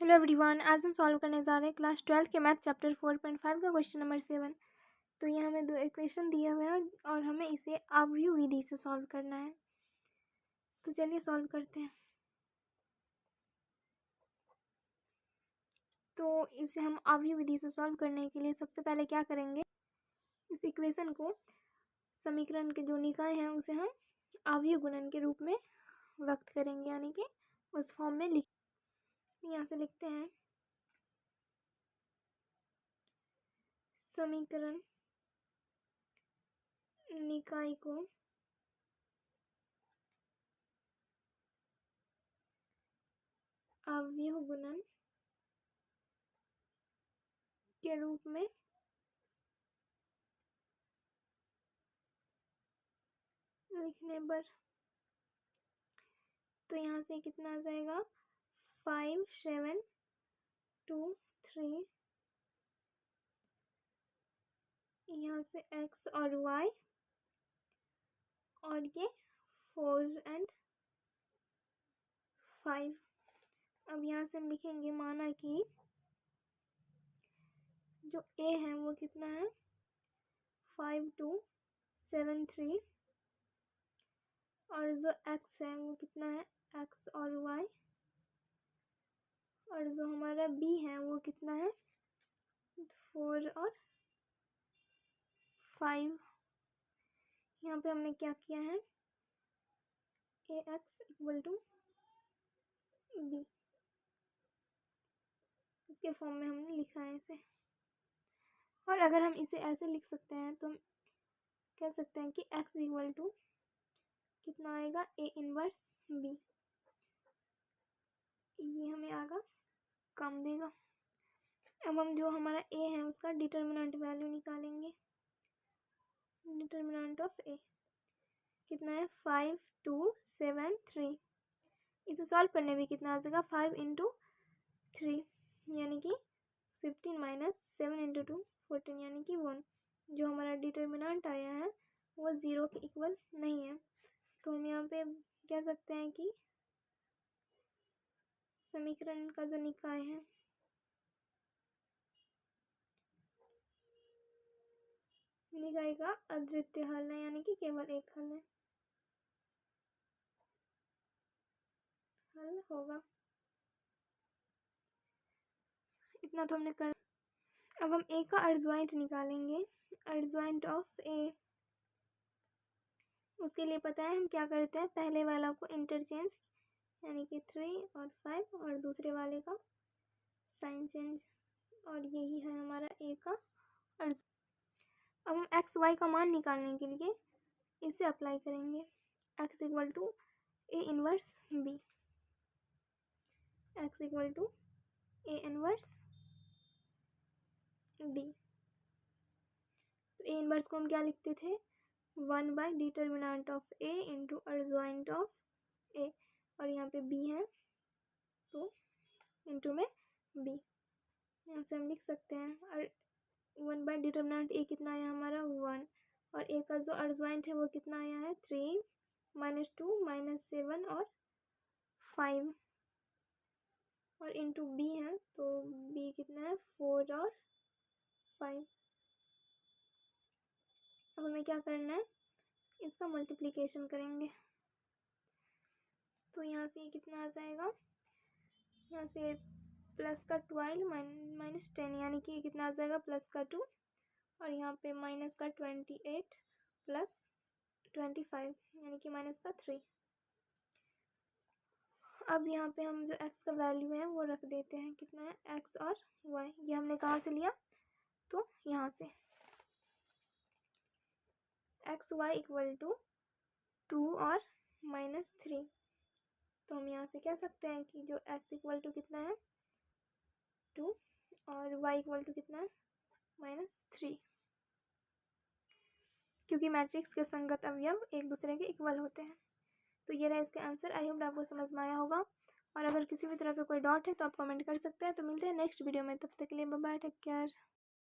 Hello everyone, आज हम solve करने जा रहे हैं क्लास 12 के मैथ चैप्टर 4.5 का क्वेश्चन नंबर 7। तो ये हमें दो इक्वेशन दिए हुए हैं और हमें इसे आव्यूह विधि से सॉल्व करना है। तो चलिए सॉल्व करते हैं। तो इसे हम आव्यूह विधि से सॉल्व करने के लिए सबसे पहले क्या करेंगे, इस इक्वेशन को समीकरण के जो निकाय हैं उसे हम आव्यूह गुणन के रूप में व्यक्त करेंगे, यानी कि उस फॉर्म में यहाँ से लिखते हैं समीकरण निकाय को आव्यूह गुणन के रूप में लिखने पर तो यहाँ से कितना आ जाएगा 5 7 2 3, यहाँ से x और y और ये 4 और 5। अब यहाँ से हम लिखेंगे, माना कि जो a है वो कितना है 5 2 7 3 और जो x है वो कितना है x और y और जो हमारा b है वो कितना है 4 और 5। यहाँ पे हमने क्या किया है ax इक्वल टू b, इसके फॉर्म में हमने लिखा है इसे। और अगर हम इसे ऐसे लिख सकते हैं तो हम कह सकते हैं कि x इक्वल टू कितना आएगा a इनवर्स b, ये हमें आगा काम देगा। अब हम जो हमारा a है उसका डिटर्मिनेंट वैल्यू निकालेंगे। डिटर्मिनेंट ऑफ a कितना है 5 2 7 3। इसे सॉल्व करने में कितना आ जाएगा 5 इंटू 3 यानी कि 15 माइनस 7 इंटू 2 14 यानी कि 1। जो हमारा डिटर्मिनेंट आया है वो 0 के इक्वल नहीं है। तो हम यहाँ पे कह सकते हैं कि समीकरण का जो निकाय है निकाय का अद्वितीय हल है, यानी कि केवल एक हल है, हल होगा। इतना तो हमने कर। अब हम a का अर्धज्वाइंट निकालेंगे, अर्धज्वाइंट ऑफ a। उसके लिए पता है हम क्या करते हैं, पहले वाला को इंटरचेंज यानी कि 3 और 5 और दूसरे वाले का साइन चेंज, और यही है हमारा a का अर्धज्वाइंट। अब हम एक्स वाई का मान निकालने के लिए इसे अप्लाई करेंगे, x equal to A inverse b, x equal to A inverse b। तो ए इनवर्स को हम क्या लिखते थे 1 by determinant of a into adjoint of a, और यहाँ पे b है तो इंटू में b, यहाँ से हम लिख सकते हैं। और 1 बाय डिटर्मिनेंट a कितना आया हमारा 1, और a का जो अर्धज्वाइंट है वो कितना आया है 3 -2 -7 और 5, और इंटू b है तो b कितना है 4 और 5। अब हमें क्या करना है, इसका मल्टीप्लिकेशन करेंगे। तो यहाँ से कितना आ जाएगा, यहाँ से प्लस का 12 माइनस 10 यानी कि कितना आ जाएगा प्लस का 2, और यहाँ पे माइनस का 28 प्लस 25 यानी कि माइनस का 3। अब यहाँ पे हम जो x का वैल्यू है वो रख देते हैं, कितना है x और y। ये हमने कहाँ से लिया, तो यहाँ से एक्स वाई इक्वल टू 2 और -3। तो हम यहाँ से कह सकते हैं कि जो x इक्वल टू कितना है 2 और y इक्वल टू कितना है -3, क्योंकि मैट्रिक्स के संगत अवयव एक दूसरे के इक्वल होते हैं। तो ये रहा इसका आंसर। आई होप आपको समझ में आया होगा, और अगर किसी भी तरह का कोई डाउट है तो आप कमेंट कर सकते हैं। तो मिलते हैं नेक्स्ट वीडियो में, तब तक के लिए बाय बाय, टेक केयर।